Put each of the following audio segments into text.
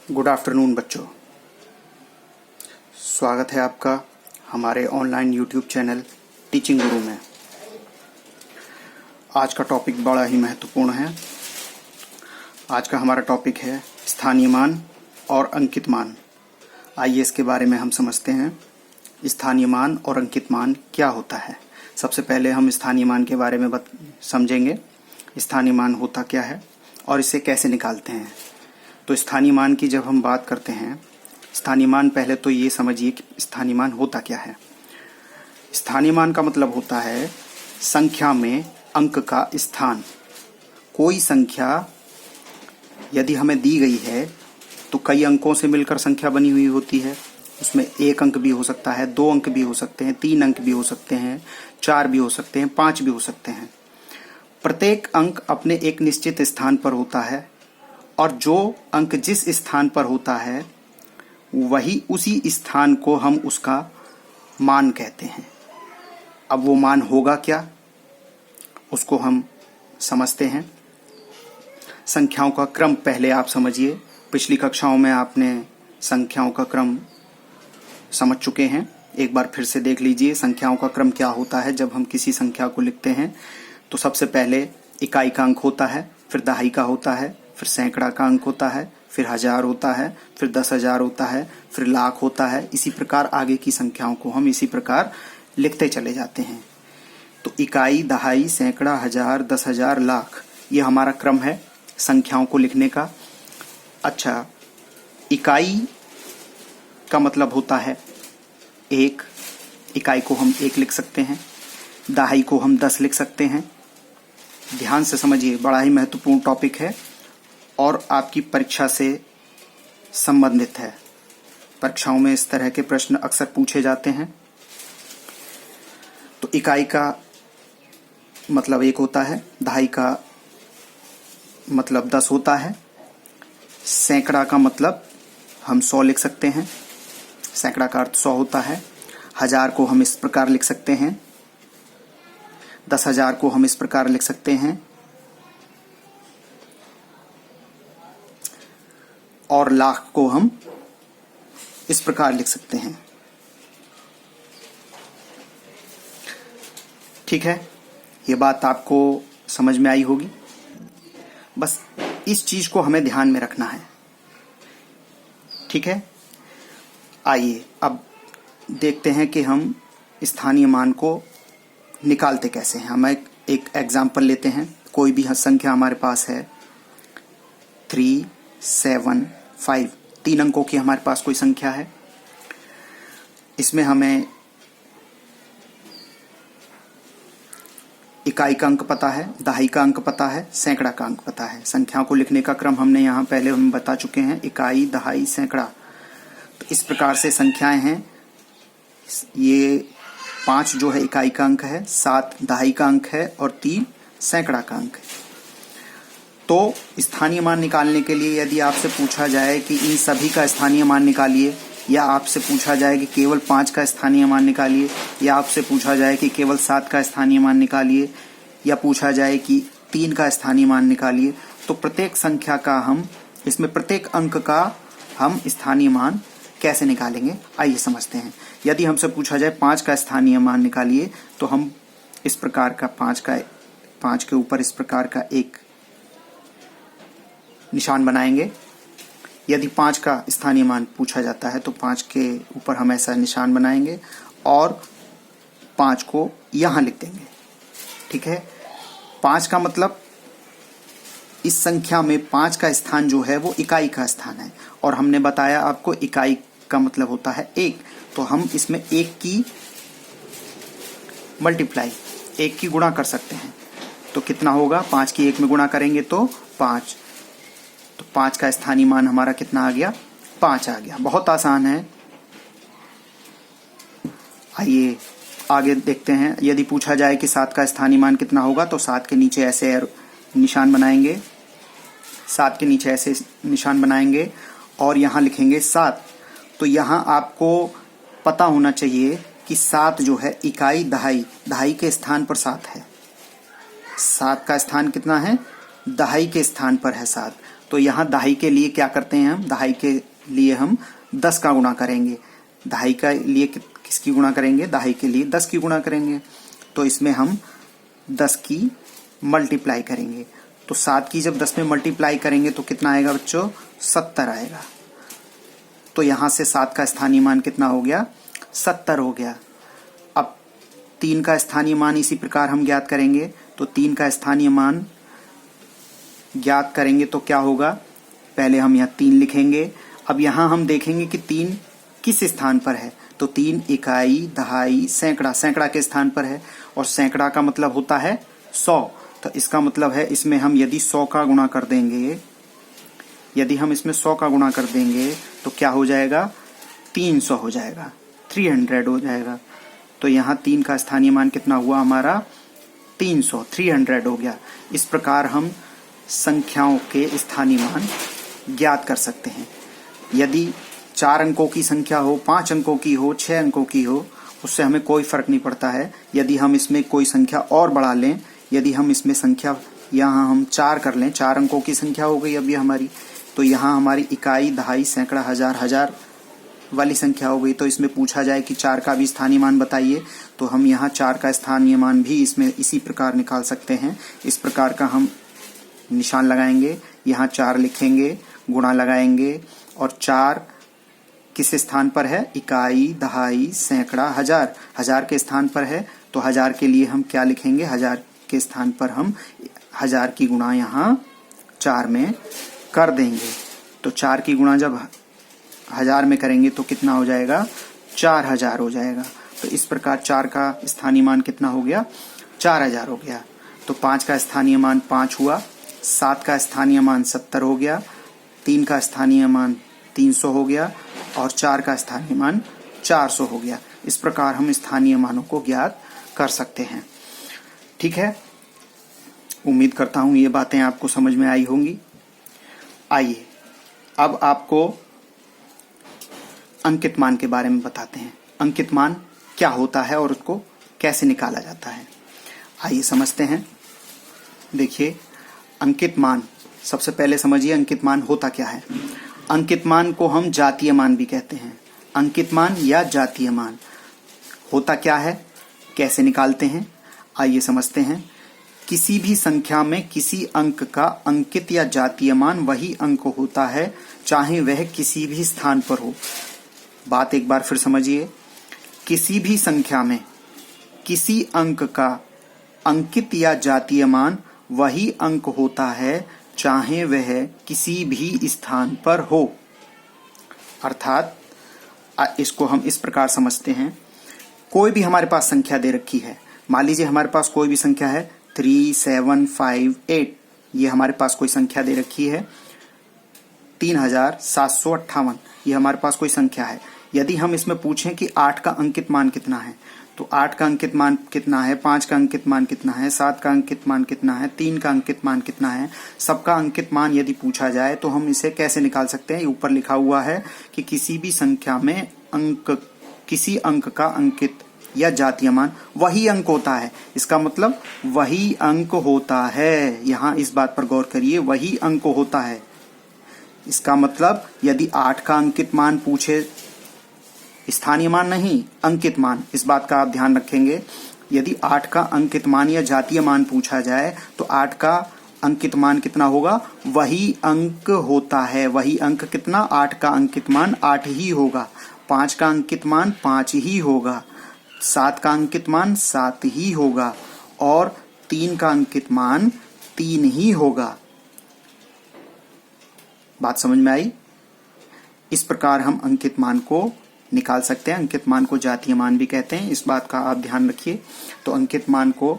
Good afternoon बच्चों, स्वागत है आपका हमारे ऑनलाइन यूट्यूब चैनल टीचिंग गुरु में। आज का टॉपिक बड़ा ही महत्वपूर्ण है। आज का हमारा टॉपिक है स्थानीय मान और अंकित मान। आइए इसके बारे में हम समझते हैं। स्थानीय मान और अंकित मान क्या होता है। सबसे पहले हम स्थानीय मान के बारे में समझेंगे। स्थानीय मान होता क्या है और इसे कैसे निकालते हैं। तो स्थानीय मान की जब हम बात करते हैं, स्थानीय मान पहले तो ये समझिए कि स्थानीय मान होता क्या है। स्थानीय मान का मतलब होता है संख्या में अंक का स्थान। कोई संख्या यदि हमें दी गई है तो कई अंकों से मिलकर संख्या बनी हुई होती है। उसमें 1 अंक भी हो सकता है, 2 अंक भी हो सकते हैं, 3 अंक भी हो सकते हैं, 4 भी हो सकते हैं, 5 भी हो सकते हैं। प्रत्येक अंक अपने एक निश्चित स्थान पर होता है और जो अंक जिस स्थान पर होता है वही उसी स्थान को हम उसका मान कहते हैं। अब वो मान होगा क्या, उसको हम समझते हैं। संख्याओं का क्रम पहले आप समझिए। पिछली कक्षाओं में आपने संख्याओं का क्रम समझ चुके हैं। एक बार फिर से देख लीजिए संख्याओं का क्रम क्या होता है। जब हम किसी संख्या को लिखते हैं तो सबसे पहले इकाई का अंक होता है, फिर दहाई का होता है, फिर सैकड़ा का अंक होता है, फिर 1000 होता है, फिर 10,000 होता है, फिर लाख होता है। इसी प्रकार आगे की संख्याओं को हम इसी प्रकार लिखते चले जाते हैं। तो इकाई, दहाई, सैकड़ा, 1000, 10,000, लाख, ये हमारा क्रम है संख्याओं को लिखने का। अच्छा, इकाई का मतलब होता है 1। इकाई को हम 1 लिख सकते हैं, दहाई को हम 10 लिख सकते हैं। ध्यान से समझिए, बड़ा ही महत्वपूर्ण टॉपिक है और आपकी परीक्षा से संबंधित है। परीक्षाओं में इस तरह के प्रश्न अक्सर पूछे जाते हैं। तो इकाई का मतलब 1 होता है, दहाई का मतलब 10 होता है, सैकड़ा का मतलब हम 100 लिख सकते हैं, सैकड़ा का अर्थ 100 होता है। 1000 को हम इस प्रकार लिख सकते हैं, 10,000 को हम इस प्रकार लिख सकते हैं और लाख को हम इस प्रकार लिख सकते हैं। ठीक है, ये बात आपको समझ में आई होगी। बस इस चीज को हमें ध्यान में रखना है। ठीक है, आइए अब देखते हैं कि हम स्थानीय मान को निकालते कैसे हैं। हम एक एग्जाम्पल लेते हैं। कोई भी संख्या हमारे पास है 3, 7, 5, 3 अंकों की हमारे पास कोई संख्या है। इसमें हमें इकाई का अंक पता है, दहाई का अंक पता है, सैकड़ा का अंक पता है। संख्याओं को लिखने का क्रम हमने यहाँ पहले हम बता चुके हैं, इकाई, दहाई, सैकड़ा। तो इस प्रकार से संख्याएं हैं। ये 5 जो है इकाई का अंक है, 7 दहाई का अंक है और 3 सैकड़ा का अंक है। तो स्थानीय मान निकालने के लिए यदि आपसे पूछा जाए कि इन सभी का स्थानीय मान निकालिए, या आपसे पूछा जाए कि केवल 5 का स्थानीय मान निकालिए, या आपसे पूछा जाए कि केवल 7 का स्थानीय मान निकालिए, या पूछा जाए कि 3 का स्थानीय मान निकालिए, तो प्रत्येक संख्या का हम इसमें प्रत्येक अंक का हम स्थानीय मान कैसे निकालेंगे, आइए समझते हैं। यदि हमसे पूछा जाए 5 का स्थानीय मान निकालिए, तो हम इस प्रकार का 5 के ऊपर इस प्रकार का एक निशान बनाएंगे। यदि 5 का स्थानीय मान पूछा जाता है तो 5 के ऊपर हम ऐसा निशान बनाएंगे और 5 को यहां लिख देंगे। ठीक है, 5 का मतलब इस संख्या में 5 का स्थान जो है वो इकाई का स्थान है। और हमने बताया आपको इकाई का मतलब होता है 1। तो हम इसमें 1 की मल्टीप्लाई, 1 की गुणा कर सकते हैं। तो कितना होगा, 5 की 1 में गुणा करेंगे तो 5। तो 5 का स्थानीय मान हमारा कितना आ गया, 5 आ गया। बहुत आसान है। आइए आगे देखते हैं। यदि पूछा जाए कि 7 का स्थानीय मान कितना होगा, तो 7 के नीचे ऐसे निशान बनाएंगे, 7 के नीचे ऐसे निशान बनाएंगे और यहां लिखेंगे 7। तो यहां आपको पता होना चाहिए कि 7 जो है इकाई, दहाई के स्थान पर 7 है। 7 का स्थान कितना है, दहाई के स्थान पर है 7। तो यहाँ दहाई के लिए क्या करते हैं हम, दहाई के लिए हम 10 का गुणा करेंगे। दहाई का लिए किसकी गुणा करेंगे, दहाई के लिए 10 की गुणा करेंगे। तो इसमें हम 10 की मल्टीप्लाई करेंगे। तो 7 की जब 10 में मल्टीप्लाई करेंगे तो कितना आएगा बच्चों, 70 आएगा। तो यहां से 7 का स्थानीय मान कितना हो गया, 70 हो गया। अब 3 का स्थानीय मान इसी प्रकार हम ज्ञात करेंगे। तो 3 का स्थानीय मान ज्ञात करेंगे तो क्या होगा, पहले हम यहाँ 3 लिखेंगे। अब यहाँ हम देखेंगे कि 3 किस स्थान पर है। तो 3 इकाई, दहाई, सैकड़ा, सैकड़ा के स्थान पर है। और सैकड़ा का मतलब होता है 100। तो इसका मतलब है इसमें हम यदि 100 का गुणा कर देंगे, यदि हम इसमें 100 का गुणा कर देंगे तो क्या हो जाएगा, 300 हो जाएगा, 300 हो जाएगा। तो यहाँ 3 का स्थानीय मान कितना हुआ हमारा, 300, 300 हो गया। इस प्रकार हम संख्याओं के स्थानीय मान ज्ञात कर सकते हैं। यदि 4 अंकों की संख्या हो, 5 अंकों की हो, 6 अंकों की हो, उससे हमें कोई फर्क नहीं पड़ता है। यदि हम इसमें कोई संख्या और बढ़ा लें, यदि हम इसमें संख्या यहाँ हम 4 कर लें, 4 अंकों की संख्या हो गई अभी हमारी, तो यहाँ हमारी इकाई, दहाई, सैकड़ा, हजार, हजार वाली संख्या हो गई। तो इसमें पूछा जाए कि 4 का भी स्थानीय मान बताइए, तो हम यहाँ 4 का स्थानीय मान भी इसमें इसी प्रकार निकाल सकते हैं। इस प्रकार का हम निशान लगाएंगे, यहाँ 4 लिखेंगे, गुणा लगाएंगे, और 4 किस स्थान पर है, इकाई, दहाई, सैकड़ा, हजार, हजार के स्थान पर है। तो हजार के लिए हम क्या लिखेंगे, हजार के स्थान पर हम 1000 की गुणा यहाँ 4 में कर देंगे। तो 4 की गुणा जब 1000 में करेंगे तो कितना हो जाएगा, 4000 हो जाएगा। तो इस प्रकार 4 का स्थानीय मान कितना हो गया, 4000 हो गया। तो 5 का स्थानीय मान 5 हुआ, 7 का स्थानीय मान 70 हो गया, 3 का स्थानीय मान 300 हो गया, और 4 का स्थानीय मान 400 हो गया। इस प्रकार हम स्थानीय मानों को ज्ञात कर सकते हैं। ठीक है, उम्मीद करता हूं ये बातें आपको समझ में आई होंगी। आइए अब आपको अंकित मान के बारे में बताते हैं। अंकित मान क्या होता है और उसको कैसे निकाला जाता है, आइए समझते हैं। देखिए, अंकित मान, सबसे पहले समझिए अंकित मान होता क्या है। अंकित मान को हम जातीय मान भी कहते हैं। अंकित मान या जातीय मान होता क्या है, कैसे निकालते हैं, आइए समझते हैं। किसी भी संख्या में किसी अंक का अंकित या जातीय मान वही अंक होता है, चाहे वह किसी भी स्थान पर हो। बात एक बार फिर समझिए, किसी भी संख्या में किसी अंक का अंकित या जातीय मान वही अंक होता है, चाहे वह किसी भी स्थान पर हो। अर्थात इसको हम इस प्रकार समझते हैं, कोई भी हमारे पास संख्या दे रखी है, मान लीजिए हमारे पास कोई भी संख्या है 3, 7, 5, 8, ये हमारे पास कोई संख्या दे रखी है 3758, ये हमारे पास कोई संख्या है। यदि हम इसमें पूछें कि 8 का अंकित मान कितना है, तो 8 का अंकित मान कितना है, 5 का अंकित मान कितना है, 7 का अंकित मान कितना है, 3 का अंकित मान कितना है, सबका अंकित मान यदि पूछा जाए तो हम इसे कैसे निकाल सकते हैं। ऊपर लिखा हुआ है कि किसी भी संख्या में किसी अंक का अंकित या जातीय मान वही अंक होता है। इसका मतलब वही अंक होता है, यहाँ इस बात पर गौर करिए, वही अंक होता है। इसका मतलब यदि 8 का अंकित मान पूछे, स्थानीय मान नहीं, अंकित मान, इस बात का आप ध्यान रखेंगे। यदि 8 का अंकित मान या जातीय मान पूछा जाए तो 8 का अंकित मान कितना होगा, वही अंक होता है। वही अंक कितना, 8 का अंकित मान 8 ही होगा, 5 का अंकित मान 5 ही होगा, 7 का अंकित मान 7 ही होगा, और 3 का अंकित मान 3 ही होगा। बात समझ में आई। इस प्रकार हम अंकित मान को निकाल सकते हैं। अंकित मान को जातीय मान भी कहते हैं, इस बात का आप ध्यान रखिए। तो अंकित मान को,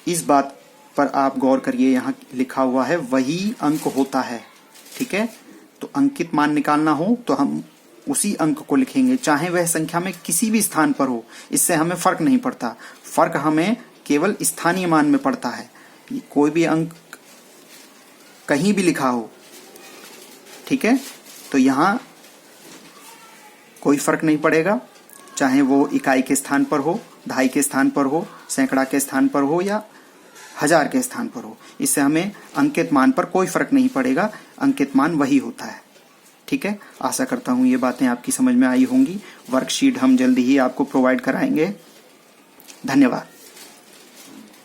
इस बात पर आप गौर करिए, यहाँ लिखा हुआ है वही अंक होता है। ठीक है, तो अंकित मान निकालना हो तो हम उसी अंक को लिखेंगे, चाहे वह संख्या में किसी भी स्थान पर हो, इससे हमें फर्क नहीं पड़ता। फर्क हमें केवल स्थानीय मान में पड़ता है। कोई भी अंक कहीं भी लिखा हो, ठीक है, तो यहाँ कोई फर्क नहीं पड़ेगा, चाहे वो इकाई के स्थान पर हो, दहाई के स्थान पर हो, सैकड़ा के स्थान पर हो, या 1000 के स्थान पर हो। इससे हमें अंकित मान पर कोई फर्क नहीं पड़ेगा, अंकित मान वही होता है। ठीक है, आशा करता हूं ये बातें आपकी समझ में आई होंगी। वर्कशीट हम जल्दी ही आपको प्रोवाइड कराएंगे। धन्यवाद।